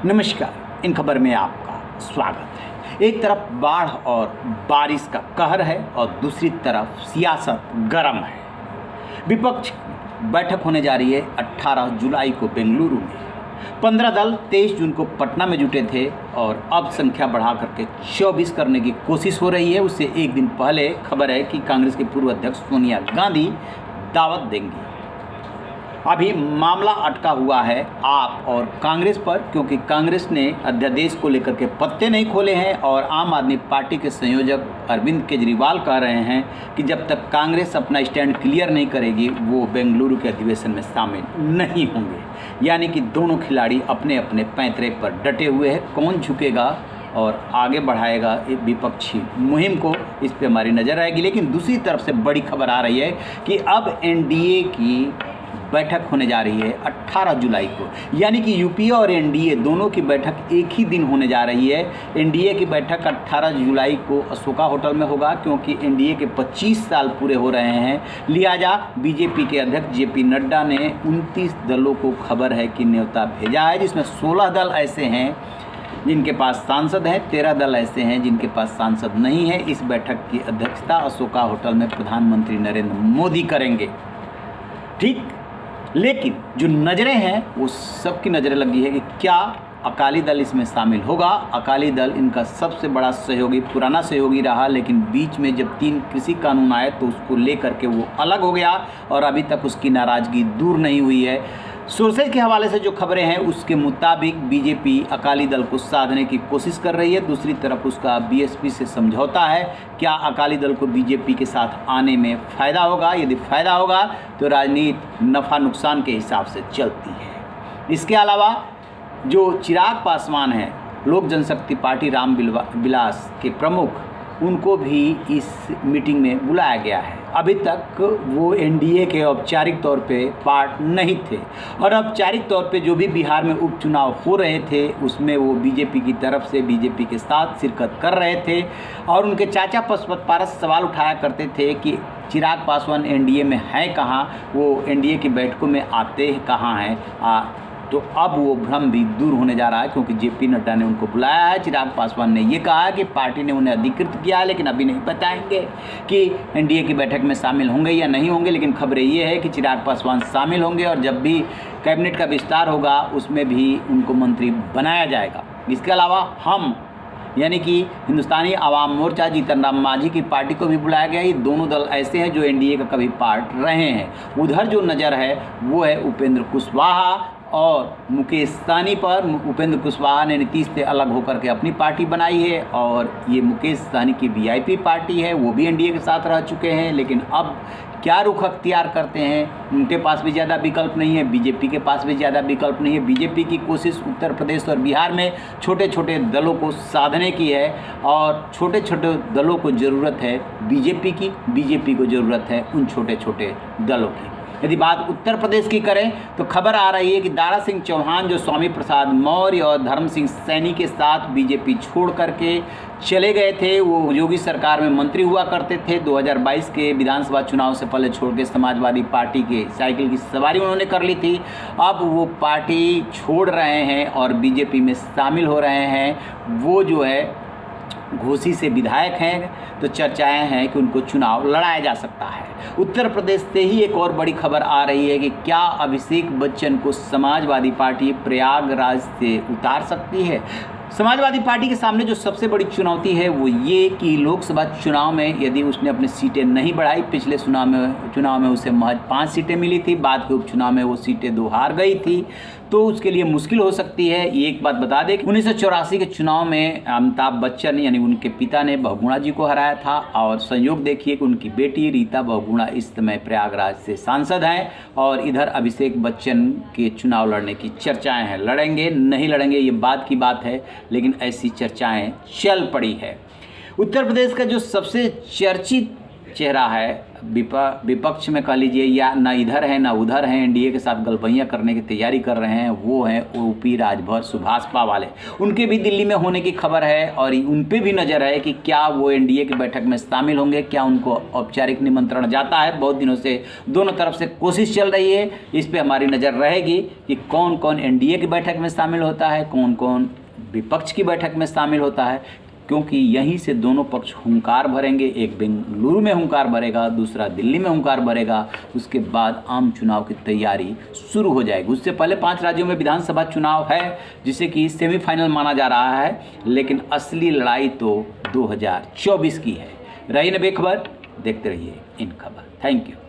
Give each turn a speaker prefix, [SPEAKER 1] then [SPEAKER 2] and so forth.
[SPEAKER 1] नमस्कार, इन खबर में आपका स्वागत है। एक तरफ बाढ़ और बारिश का कहर है और दूसरी तरफ सियासत गर्म है। विपक्ष बैठक होने जा रही है 18 जुलाई को बेंगलुरु में। 15 दल 23 जून को पटना में जुटे थे और अब संख्या बढ़ा करके 24 करने की कोशिश हो रही है। उससे एक दिन पहले खबर है कि कांग्रेस के पूर्व अध्यक्ष सोनिया गांधी दावत देंगी। अभी मामला अटका हुआ है आप और कांग्रेस पर, क्योंकि कांग्रेस ने अध्यादेश को लेकर के पत्ते नहीं खोले हैं और आम आदमी पार्टी के संयोजक अरविंद केजरीवाल कह रहे हैं कि जब तक कांग्रेस अपना स्टैंड क्लियर नहीं करेगी वो बेंगलुरु के अधिवेशन में शामिल नहीं होंगे। यानी कि दोनों खिलाड़ी अपने अपने पैंतरे पर डटे हुए हैं। कौन झुकेगा और आगे बढ़ाएगा विपक्षी मुहिम को, इस पे हमारी नज़र आएगी। लेकिन दूसरी तरफ से बड़ी खबर आ रही है कि अब एनडीए की बैठक होने जा रही है 18 जुलाई को, यानी कि यूपीए और एनडीए दोनों की बैठक एक ही दिन होने जा रही है। एनडीए की बैठक 18 जुलाई को अशोका होटल में होगा, क्योंकि एनडीए के 25 साल पूरे हो रहे हैं। लिहाजा बीजेपी के अध्यक्ष जेपी नड्डा ने 29 दलों को खबर है कि न्योता भेजा है, जिसमें 16 दल ऐसे हैं जिनके पास सांसद हैं, 13 दल ऐसे हैं जिनके पास सांसद नहीं है। इस बैठक की अध्यक्षता अशोका होटल में प्रधानमंत्री नरेंद्र मोदी करेंगे। ठीक, लेकिन जो नज़रें हैं वो सबकी नज़रें लगी है कि क्या अकाली दल इसमें शामिल होगा। अकाली दल इनका सबसे बड़ा सहयोगी, पुराना सहयोगी रहा, लेकिन बीच में जब 3 कृषि कानून आए तो उसको लेकर के वो अलग हो गया और अभी तक उसकी नाराज़गी दूर नहीं हुई है। सोर्सेज के हवाले से जो खबरें हैं उसके मुताबिक बीजेपी अकाली दल को साधने की कोशिश कर रही है, दूसरी तरफ उसका बीएसपी से समझौता है। क्या अकाली दल को बीजेपी के साथ आने में फ़ायदा होगा? यदि फ़ायदा होगा तो राजनीति नफ़ा नुकसान के हिसाब से चलती है। इसके अलावा जो चिराग पासवान हैं, लोक जनशक्ति पार्टी राम विलास के प्रमुख, उनको भी इस मीटिंग में बुलाया गया है। अभी तक वो एनडीए के औपचारिक तौर पे पार्ट नहीं थे और औपचारिक तौर पे जो भी बिहार में उपचुनाव हो रहे थे उसमें वो बीजेपी की तरफ से बीजेपी के साथ शिरकत कर रहे थे। और उनके चाचा पशुपत पारस सवाल उठाया करते थे कि चिराग पासवान एनडीए में हैं कहाँ, वो एनडीए की बैठकों में आते कहाँ हैं। तो अब वो भ्रम भी दूर होने जा रहा है, क्योंकि जेपी नड्डा ने उनको बुलाया है। चिराग पासवान ने ये कहा कि पार्टी ने उन्हें अधिकृत किया है, लेकिन अभी नहीं बताएंगे कि एनडीए की बैठक में शामिल होंगे या नहीं होंगे। लेकिन खबरें ये है कि चिराग पासवान शामिल होंगे और जब भी कैबिनेट का विस्तार होगा उसमें भी उनको मंत्री बनाया जाएगा। इसके अलावा हम यानी कि हिंदुस्तानी आवाम मोर्चा जीतन राम मांझी की पार्टी को भी बुलाया गया। ये दोनों दल ऐसे हैं जो एनडीए का कभी पार्ट रहे हैं। उधर जो नज़र है वो है उपेंद्र कुशवाहा और मुकेश सहनी पर। उपेंद्र कुशवाहा ने नीतीश से अलग होकर के अपनी पार्टी बनाई है और ये मुकेश सहनी की वीआईपी पार्टी है, वो भी एनडीए के साथ रह चुके हैं। लेकिन अब क्या रुख अख्तियार करते हैं, उनके पास भी ज़्यादा विकल्प नहीं है, बीजेपी के पास भी ज़्यादा विकल्प नहीं है। बीजेपी की कोशिश उत्तर प्रदेश और बिहार में छोटे छोटे दलों को साधने की है और छोटे छोटे दलों को ज़रूरत है बीजेपी की, बीजेपी को ज़रूरत है उन छोटे छोटे दलों की। यदि बात उत्तर प्रदेश की करें तो खबर आ रही है कि दारा सिंह चौहान जो स्वामी प्रसाद मौर्य और धर्म सिंह सैनी के साथ बीजेपी छोड़ करके चले गए थे, वो योगी सरकार में मंत्री हुआ करते थे। 2022 के विधानसभा चुनाव से पहले छोड़ के समाजवादी पार्टी के साइकिल की सवारी उन्होंने कर ली थी। अब वो पार्टी छोड़ रहे हैं और बीजेपी में शामिल हो रहे हैं। वो जो है घोसी से विधायक हैं, तो चर्चाएं हैं कि उनको चुनाव लड़ाया जा सकता है। उत्तर प्रदेश से ही एक और बड़ी खबर आ रही है कि क्या अभिषेक बच्चन को समाजवादी पार्टी प्रयागराज से उतार सकती है। समाजवादी पार्टी के सामने जो सबसे बड़ी चुनौती है वो ये कि लोकसभा चुनाव में यदि उसने अपनी सीटें नहीं बढ़ाई, पिछले चुनाव में उसे महज 5 सीटें मिली थी, बाद के उपचुनाव में वो सीटें 2 हार गई थी, तो उसके लिए मुश्किल हो सकती है। ये एक बात बता दें कि 1984 के चुनाव में अमिताभ बच्चन यानी उनके पिता ने बहुगुणा जी को हराया था और संयोग देखिए कि उनकी बेटी रीता बहुगुणा इस समय प्रयागराज से सांसद हैं और इधर अभिषेक बच्चन के चुनाव लड़ने की चर्चाएं हैं। लड़ेंगे नहीं लड़ेंगे ये बात की बात है, लेकिन ऐसी चर्चाएं चल पड़ी है। उत्तर प्रदेश का जो सबसे चर्चित चेहरा है विपक्ष में कह लीजिए या ना इधर है ना उधर हैं, एनडीए के साथ गलबैयाँ करने की तैयारी कर रहे हैं, वो हैं ओपी राजभर सुभाषपा वाले। उनके भी दिल्ली में होने की खबर है और उन पे भी नज़र है कि क्या वो एनडीए की बैठक में शामिल होंगे, क्या उनको औपचारिक निमंत्रण जाता है। बहुत दिनों से दोनों तरफ से कोशिश चल रही है, इस पर हमारी नज़र रहेगी कि कौन कौन एनडीए की बैठक में शामिल होता है, कौन कौन विपक्ष की बैठक में शामिल होता है, क्योंकि यहीं से दोनों पक्ष हुंकार भरेंगे। एक बेंगलुरु में हुंकार भरेगा, दूसरा दिल्ली में हुंकार भरेगा। उसके बाद आम चुनाव की तैयारी शुरू हो जाएगी। उससे पहले 5 राज्यों में विधानसभा चुनाव है, जिसे कि सेमीफाइनल माना जा रहा है, लेकिन असली लड़ाई तो 2024 की है। रही न बेखबर, देखते रहिए इन खबर। Thank you.